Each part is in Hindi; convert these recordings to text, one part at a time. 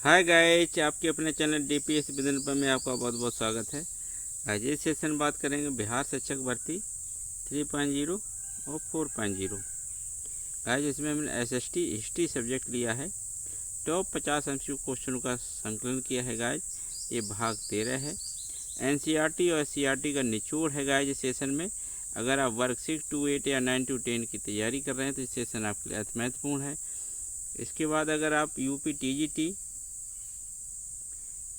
हाय गाइस, आपके अपने चैनल डीपीएस बिजन पर में आपका बहुत बहुत स्वागत है। आज इस सेशन बात करेंगे बिहार शिक्षक भर्ती 3.0 और 4.0। गाइस, इसमें हमने एसएसटी हिस्ट्री सब्जेक्ट लिया है। टॉप 50 एमसीक्यू क्वेश्चनों का संकलन किया है गाइस। ये भाग 13 है। एनसीईआरटी और एससीईआरटी का निचोड़ है गाइस इस सेशन में। अगर आप वर्ग 6 to 8 या 9 to 10 की तैयारी कर रहे हैं तो इस सेशन आपके लिए अति महत्वपूर्ण है। इसके बाद अगर आप यूपी टीजीटी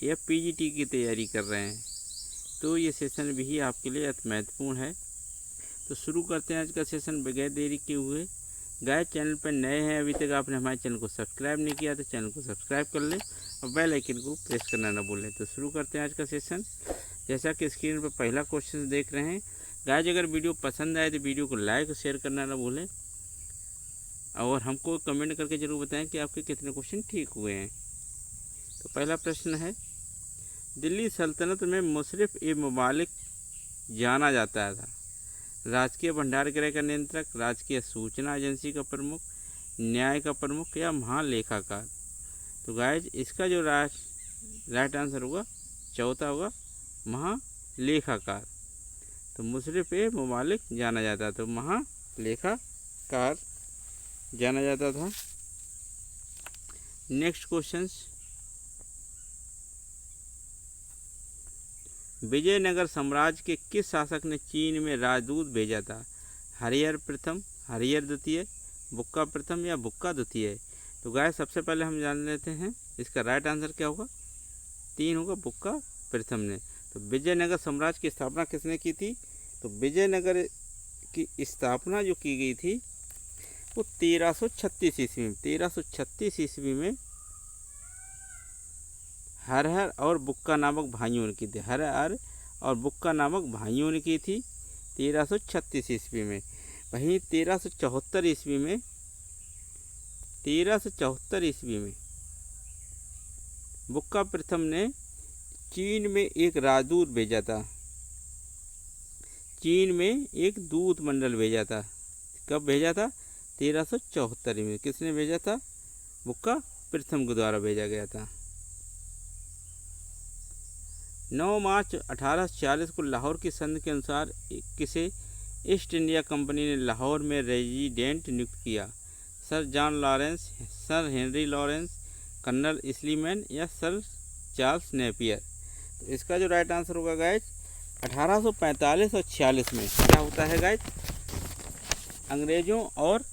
या पीजीटी की तैयारी कर रहे हैं तो ये सेशन भी आपके लिए अति महत्वपूर्ण है। तो शुरू करते हैं आज का सेशन बगैर देरी किए हुए। गाइस, चैनल पर नए हैं, अभी तक आपने हमारे चैनल को सब्सक्राइब नहीं किया तो चैनल को सब्सक्राइब कर लें और बेल आइकन को प्रेस करना ना भूलें। तो शुरू करते हैं आज का सेशन। जैसा कि स्क्रीन पर पहला क्वेश्चन देख रहे हैं। गाइस, अगर वीडियो पसंद आए तो वीडियो को लाइक और शेयर करना ना भूलें और हमको कमेंट करके ज़रूर बताएं कि आपके कितने क्वेश्चन ठीक हुए हैं। तो पहला प्रश्न है, दिल्ली सल्तनत में मुशर्रफ ए ममालिक जाना जाता था। राजकीय भंडार गृह का नियंत्रक, राजकीय सूचना एजेंसी का प्रमुख, न्याय का प्रमुख या महालेखाकार। तो गाइज, इसका जो राइट आंसर होगा चौथा होगा महालेखाकार। तो मुशर्रफ ए ममालिक जाना जाता, तो महालेखाकार जाना जाता था। नेक्स्ट क्वेश्चन, विजयनगर साम्राज्य के किस शासक ने चीन में राजदूत भेजा था? हरिहर प्रथम, हरिहर द्वितीय, बुक्का प्रथम या बुक्का द्वितीय। तो गाइस, सबसे पहले हम जान लेते हैं इसका राइट आंसर क्या होगा। 3 होगा बुक्का प्रथम ने। तो विजयनगर साम्राज्य की स्थापना किसने की थी? तो विजयनगर की स्थापना जो की गई थी वो 1336 ईस्वी में। 1336 ईस्वी में हरहर और बुक्का नामक भाइयों ने की थी। हरहर और बुक्का नामक भाइयों ने की थी 1336 ईस्वी में। वहीं 1374 ईस्वी में 1374 ईस्वी में बुक्का प्रथम ने चीन में एक राजदूत भेजा था। चीन में एक दूत मंडल भेजा था। कब भेजा था? 1374 में। किसने भेजा था? बुक्का प्रथम के द्वारा भेजा गया था। 9 मार्च 1840 को लाहौर की संधि के अनुसार किसे ईस्ट इंडिया कंपनी ने लाहौर में रेजिडेंट नियुक्त किया? Sir John Lawrence, sir Henry Lawrence, colonel Sleeman या सर चार्ल्स नेपियर। तो इसका जो राइट आंसर होगा गाइज 1845 और 46 में क्या होता है गाइज? अंग्रेज़ों और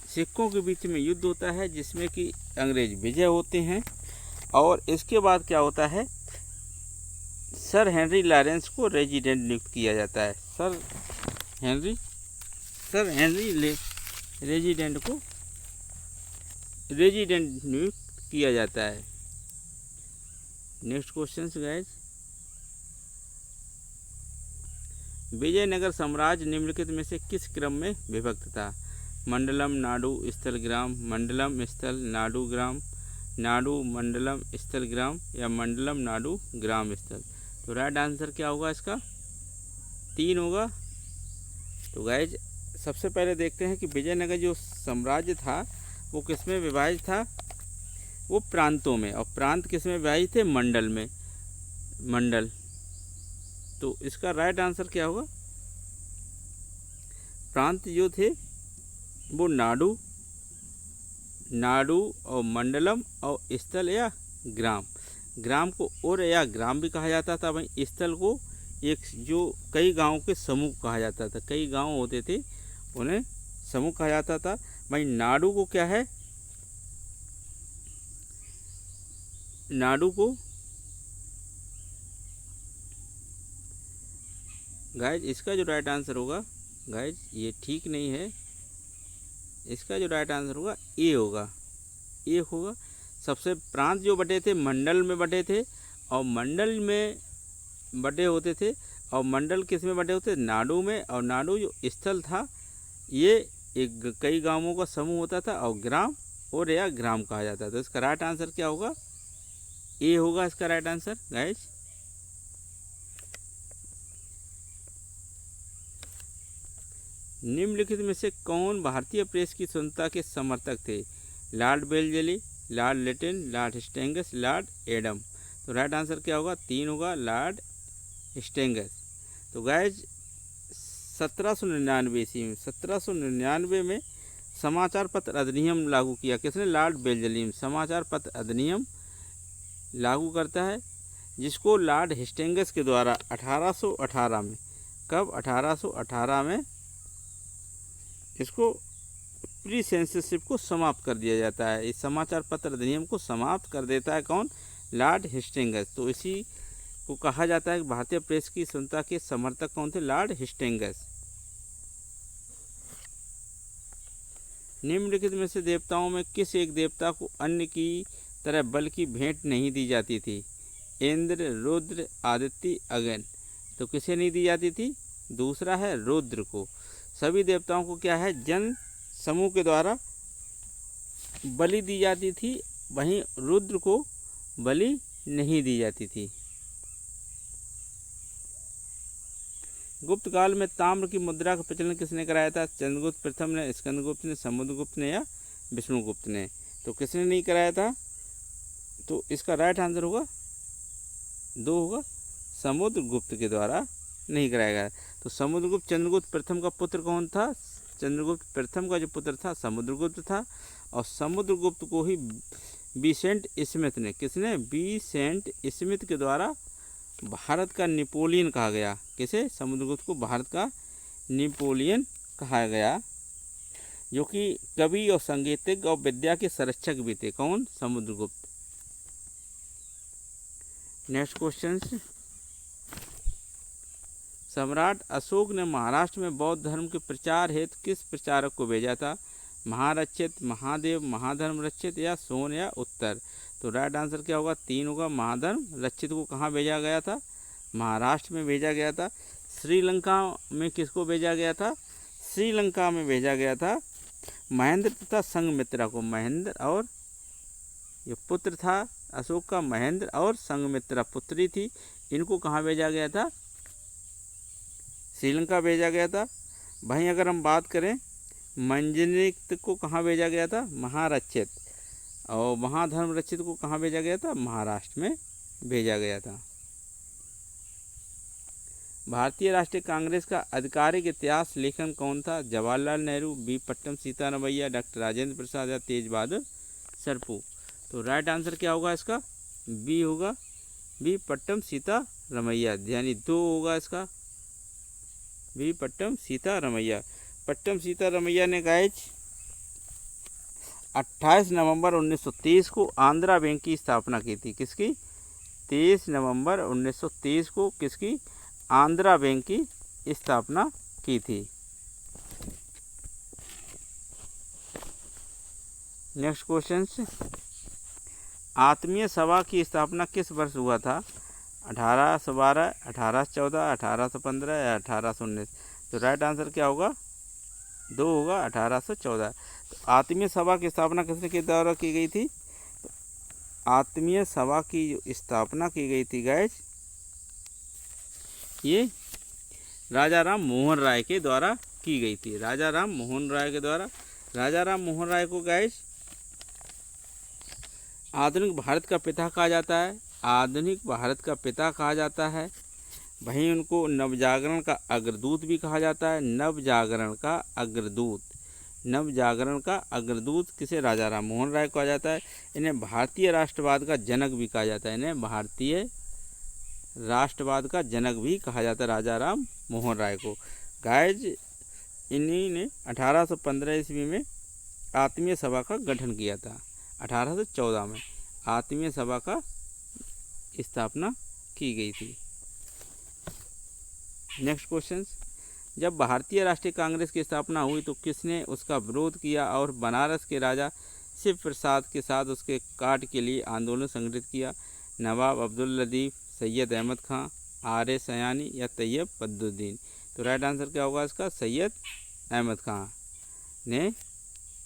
सिखों के बीच में युद्ध होता है जिसमें कि अंग्रेज विजय होते हैं। और इसके बाद क्या होता है? सर हेनरी लॉरेंस को रेजिडेंट नियुक्त किया जाता है। सर हेनरी रेजिडेंट को रेजिडेंट नियुक्त किया जाता है। नेक्स्ट क्वेश्चन गाइज, विजयनगर साम्राज्य निम्नलिखित में से किस क्रम में विभक्त था? मंडलम, नाडु, स्थल, ग्राम, मंडलम, स्थल, नाडु, ग्राम, नाडु, मंडलम, स्थल, ग्राम या मंडलम, नाडु, ग्राम, स्थल। तो राइट आंसर क्या होगा इसका? 3 होगा। तो गाइज, सबसे पहले देखते हैं कि विजयनगर जो साम्राज्य था वो किस में विभाजित था? वो प्रांतों में। और प्रांत किस में विभाजित थे? मंडल में। मंडल। तो इसका राइट आंसर क्या होगा? प्रांत जो थे वो नाडु और मंडलम और स्थल या ग्राम। ग्राम को और या ग्राम भी कहा जाता था। वहीं स्थल को एक जो कई गांवों के समूह कहा जाता था। कई गांव होते थे उन्हें समूह कहा जाता था। वहीं नाडु को क्या है? नाडु को गाइज, इसका जो राइट आंसर होगा गाइज ये ठीक नहीं है। इसका जो राइट आंसर होगा ए होगा। ए होगा। सबसे प्रांत जो बटे थे मंडल में बटे थे और मंडल में बटे होते थे। और मंडल किस में बटे होते? नाडु में। और नाडु जो स्थल था ये एक कई गांवों का समूह होता था और ग्राम और या ग्राम कहा जाता था। तो इसका राइट आंसर क्या होगा? ए होगा इसका राइट आंसर गाइज। निम्नलिखित में से कौन भारतीय प्रेस की स्वतंत्रता के समर्थक थे? Lord Wellesley, Lord Lytton, Lord Hastings, Lord Adam. तो राइट आंसर क्या होगा? 3 होगा, लॉर्ड हेस्टिंग्स। तो गाइज 1799 ईस्वी में, 1799 में समाचार पत्र अधिनियम लागू किया किसने? लॉर्ड बेल्जलियम समाचार पत्र अधिनियम लागू करता है, जिसको लॉर्ड हेस्टिंग्स के द्वारा 1818 में, कब? 1818 में इसको प्री सेंसरशिप को समाप्त कर दिया जाता है। इस समाचार पत्र अधिनियम को समाप्त कर देता है कौन? Lord Hastings. तो इसी को कहा जाता है कि भारतीय प्रेस की स्वतंत्रता के समर्थक कौन थे? Lord Hastings. निम्नलिखित में से देवताओं में किस एक देवता को अन्य की तरह बल की भेंट नहीं दी जाती थी? इंद्र, रुद्र, आदित्य, अगन। तो किसे नहीं दी जाती थी? दूसरा है रुद्र को। सभी देवताओं को क्या है? जन समूह के द्वारा बलि दी जाती थी, वहीं रुद्र को बलि नहीं दी जाती थी। गुप्त काल में ताम्र की मुद्रा का प्रचलन किसने कराया था? चंद्रगुप्त प्रथम ने, स्कंदगुप्त ने, समुद्रगुप्त ने या विष्णुगुप्त ने? तो किसने नहीं कराया था? तो इसका राइट आंसर होगा 2 होगा, समुद्रगुप्त के द्वारा नहीं कराया गया। तो समुद्रगुप्त चंद्रगुप्त प्रथम का पुत्र कौन था? चंद्रगुप्त प्रथम का जो पुत्र था समुद्रगुप्त था, और समुद्रगुप्त को ही विसेंट स्मिथ ने, किसने? विसेंट स्मिथ के द्वारा भारत का नेपोलियन कहा गया। किसे? समुद्रगुप्त को भारत का नेपोलियन कहा गया, जो कि कवि और संगीतज्ञ और विद्या के संरक्षक भी थे। कौन? समुद्रगुप्त। नेक्स्ट क्वेश्चन, सम्राट अशोक ने महाराष्ट्र में बौद्ध धर्म के प्रचार हेतु किस प्रचारक को भेजा था? महारचित, महादेव, महाधर्म रचित या सोन या उत्तर? तो राइट आंसर क्या होगा? 3 होगा, महाधर्म रचित को कहाँ भेजा गया था? महाराष्ट्र में भेजा गया था। श्रीलंका में किसको भेजा गया था? श्रीलंका में भेजा गया था महेंद्र तथा संघमित्रा को। महेंद्र और ये पुत्र था अशोक का, महेंद्र और संघमित्रा पुत्री थी। इनको कहाँ भेजा गया था? श्रीलंका भेजा गया था। वहीं अगर हम बात करें मंजनिक को कहाँ भेजा गया था? महारचित। और महाधर्म रचित को कहाँ भेजा गया था? महाराष्ट्र में भेजा गया था। भारतीय राष्ट्रीय कांग्रेस का आधिकारिक इतिहास लेखन कौन था? जवाहरलाल नेहरू, बी पट्टम सीतारमैया, डॉक्टर राजेंद्र प्रसाद या तेज बहादुर सरपू? तो राइट आंसर क्या होगा इसका? बी होगा, बी पट्टम सीतारमैया, यानी 2 होगा इसका, बी पट्टम सीतारमैया। पट्टम सीतारमैया ने गाइज 28 नवंबर 1930 को आंध्रा बैंक की स्थापना की थी। किसकी? 23 नवंबर 1930 को किसकी? आंध्रा बैंक की स्थापना की थी। नेक्स्ट क्वेश्चन, आत्मीय सभा की स्थापना किस वर्ष हुआ था? 1812, 1814, 1815 या 1819? तो राइट आंसर क्या होगा? 2 होगा, 1814। तो आत्मीय सभा की स्थापना किसके द्वारा की गई थी? तो आत्मीय सभा की जो स्थापना की गई थी गाइज, ये राजा राम मोहन राय के द्वारा की गई थी। राजा राम मोहन राय के द्वारा। राजा राम मोहन राय को गाइज आधुनिक भारत का पिता कहा जाता है। आधुनिक भारत का पिता कहा जाता है। वहीं उनको नवजागरण का अग्रदूत भी कहा जाता है। नवजागरण का अग्रदूत, नवजागरण का अग्रदूत किसे? राजा राम मोहन राय कहा जाता है। इन्हें भारतीय राष्ट्रवाद का जनक भी कहा जाता है। इन्हें भारतीय राष्ट्रवाद का जनक भी कहा जाता है राजा राम मोहन राय को। गाइज इन्हीं ने 1815 ईस्वी में आत्मीय सभा का गठन किया था। 1814 में आत्मीय सभा का स्थापना की गई थी। नेक्स्ट क्वेश्चन, जब भारतीय राष्ट्रीय कांग्रेस की स्थापना हुई तो किसने उसका विरोध किया और बनारस के राजा शिव प्रसाद के साथ उसके काट के लिए आंदोलन संगठित किया? नवाब अब्दुल लतीफ़, सैयद अहमद खां, आर ए सयानी या तैयब बद्रुद्दीन? तो राइट आंसर क्या होगा इसका? सैयद अहमद खां ने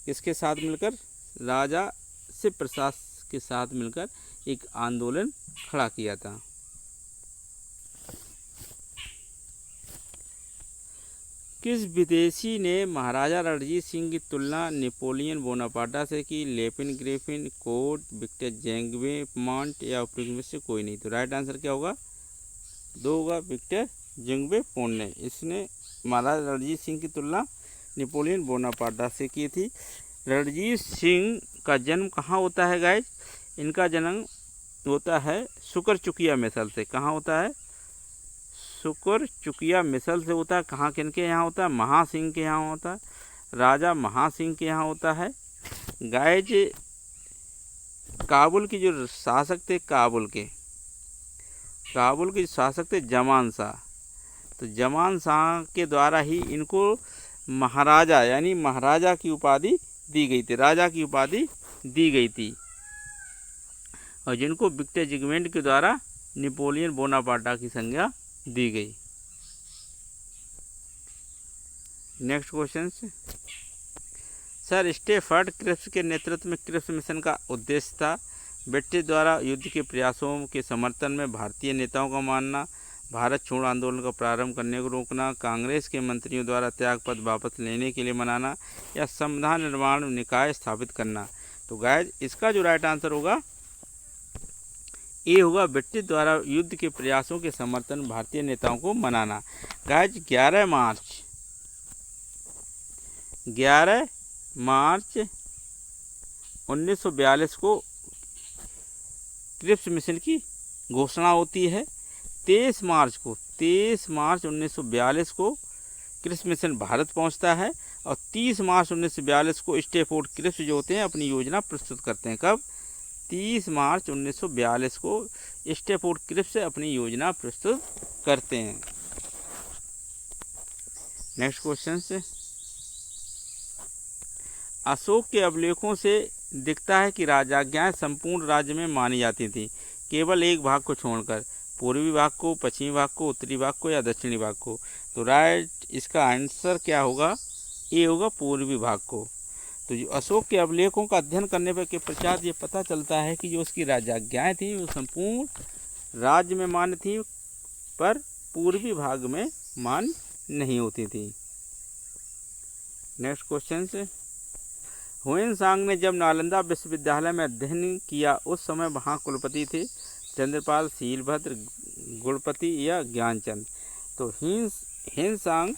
किसके साथ मिलकर? राजा शिव प्रसाद के साथ मिलकर एक आंदोलन खड़ा किया था। किस विदेशी ने महाराजा रणजीत सिंह की तुलना नेपोलियन बोनापार्टा से की? लेपिन ग्रिफिन, कोड, विक्टर जेंगवे पॉन्ट या उपयुक्त में से कोई नहीं। तो राइट आंसर क्या होगा? दो होगा, विक्टर जेंगवे पॉन्ट ने। इसने महाराजा रणजीत सिंह की तुलना नेपोलियन बोनापार्टा से की थी। रणजीत सिंह का जन्म कहाँ होता है गाइज? इनका जन्म होता है शुकर-चुकिया मिसल से। कहाँ होता है? शुकर-चुकिया मिसल से होता है। कहाँ किनके यहाँ होता है? महासिंह के यहाँ होता है, राजा महासिंह के यहाँ होता है। गाइज काबुल की जो शासक थे, काबुल के शासक थे जमान शाह। तो जमान शाह के द्वारा ही इनको महाराजा यानी महाराजा की उपाधि दी गई थी, राजा की उपाधि दी गई थी, और जिनको विक्टर जिगमेंट के द्वारा नेपोलियन बोनापार्टा की संज्ञा दी गई। Next question sir, Stafford Cripps के नेतृत्व में क्रिप्स मिशन का उद्देश्य था? ब्रिटिश द्वारा युद्ध के प्रयासों के समर्थन में भारतीय नेताओं का मानना, भारत छोड़ो आंदोलन का प्रारंभ करने को रोकना, कांग्रेस के मंत्रियों द्वारा त्यागपत्र वापस लेने के लिए मनाना, या संविधान निर्माण निकाय स्थापित करना। तो गाइज इसका जो राइट आंसर होगा ये होगा, ब्रिटिश द्वारा युद्ध के प्रयासों के समर्थन में भारतीय नेताओं को मनाना। गाइज 11 मार्च 1942 को क्रिप्स मिशन की घोषणा होती है। 23 मार्च 1942 को क्रिप्स मिशन भारत पहुंचता है, और 30 मार्च 1942 को स्टेफोर्ड क्रिप्स जो होते हैं अपनी योजना प्रस्तुत करते हैं। कब? 30 मार्च 1942 को स्टेफोर्ड क्रिप्स अपनी योजना प्रस्तुत करते हैं। नेक्स्ट क्वेश्चन से, अशोक के अभिलेखों से दिखता है कि राजाज्ञाएं संपूर्ण राज्य में मानी जाती थीं, केवल एक भाग को छोड़कर, पूर्वी भाग को, पश्चिमी भाग को, उत्तरी भाग को या दक्षिणी भाग को। तो राइट इसका आंसर क्या होगा? ए होगा, पूर्वी भाग को। तो जो अशोक के अभिलेखों का अध्ययन करने पर के पश्चात ये पता चलता है कि जो उसकी राजाज्ञाएं थी वो संपूर्ण राज्य में मान्य थी, पर पूर्वी भाग में मान्य नहीं होती थी। नेक्स्ट क्वेश्चन से, हुएनसांग ने जब नालंदा विश्वविद्यालय में अध्ययन किया उस समय वहाँ कुलपति थे चंद्रपाल, शीलभद्र, गुणपति या ज्ञानचंद। तो हुएनसांग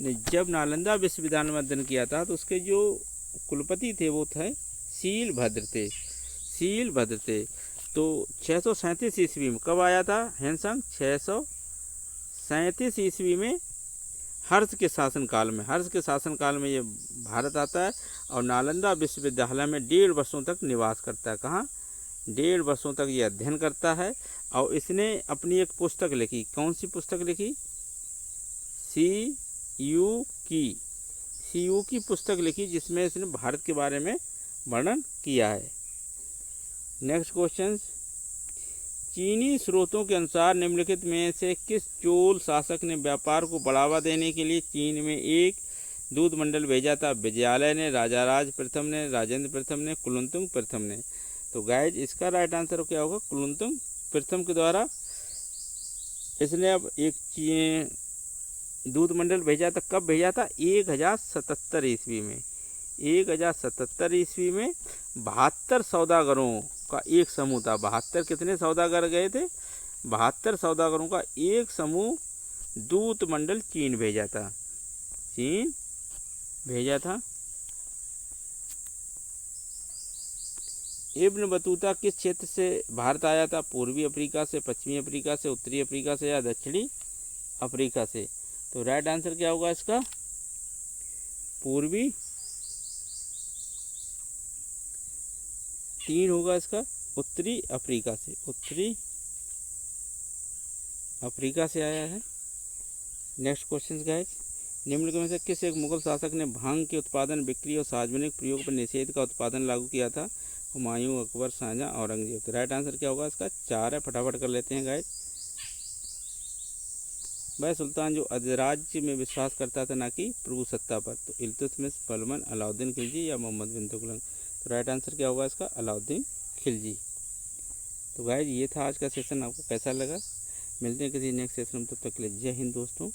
ने जब नालंदा विश्वविद्यालय में अध्ययन किया था तो उसके जो कुलपति थे वो थे शीलभद्र थे। तो 637 ईस्वी में कब आया था हुएनसांग? 637 ईस्वी में हर्ष के शासनकाल में ये भारत आता है, और नालंदा विश्वविद्यालय में 1.5 वर्षों तक निवास करता है। कहाँ? 1.5 वर्षों तक ये अध्ययन करता है, और इसने अपनी एक पुस्तक लिखी। कौन सी पुस्तक लिखी? सीयू की पुस्तक लिखी, जिसमें इसने भारत के बारे में वर्णन किया है। नेक्स्ट क्वेश्चन, चीनी स्रोतों के अनुसार निम्नलिखित में से किस चोल शासक ने व्यापार को बढ़ावा देने के लिए चीन में एक दूत मंडल भेजा था? विजयालय ने, राजाराज प्रथम ने, राजेंद्र प्रथम ने, कुलोत्तुंग प्रथम ने। तो गाइज इसका राइट आंसर क्या होगा? कुलोत्तुंग प्रथम के द्वारा इसने अब एक दूत मंडल भेजा था। कब भेजा था? 1077 ईस्वी में। 1077 ईस्वी में 72 सौदागरों का एक समूह था। 72 कितने सौदागर गए थे? 72 सौदागरों का एक समूह दूत मंडल चीन भेजा था। इब्न बतूता किस क्षेत्र से भारत आया था? पूर्वी अफ्रीका से, पश्चिमी अफ्रीका से, उत्तरी अफ्रीका से या दक्षिणी अफ्रीका से। तो राइट आंसर क्या होगा इसका? पूर्वी 3 होगा इसका, उत्तरी अफ्रीका से आया है। नेक्स्ट क्वेश्चन गाइस, निम्नलिखित में से किस एक मुगल शासक ने भांग के उत्पादन, बिक्री और सार्वजनिक प्रयोग पर निषेध का उत्पादन लागू किया था? हुमायूं, अकबर, शाहजहां, औरंगजेब। तो राइट आंसर क्या होगा इसका? 4 है। फटाफट कर लेते हैं गाइस। वह सुल्तान जो अधिराज्य में विश्वास करता था, ना कि प्रभु सत्ता पर। तो इल्तुतमिश, बलबन, अलाउद्दीन खिलजी या मोहम्मद बिन तुगलक। तो राइट आंसर क्या होगा इसका? अलाउद्दीन खिलजी। तो गाइस ये था आज का सेशन। आपको कैसा लगा? मिलते हैं किसी नेक्स्ट सेशन में, तब तक के लिए जय हिंद दोस्तों।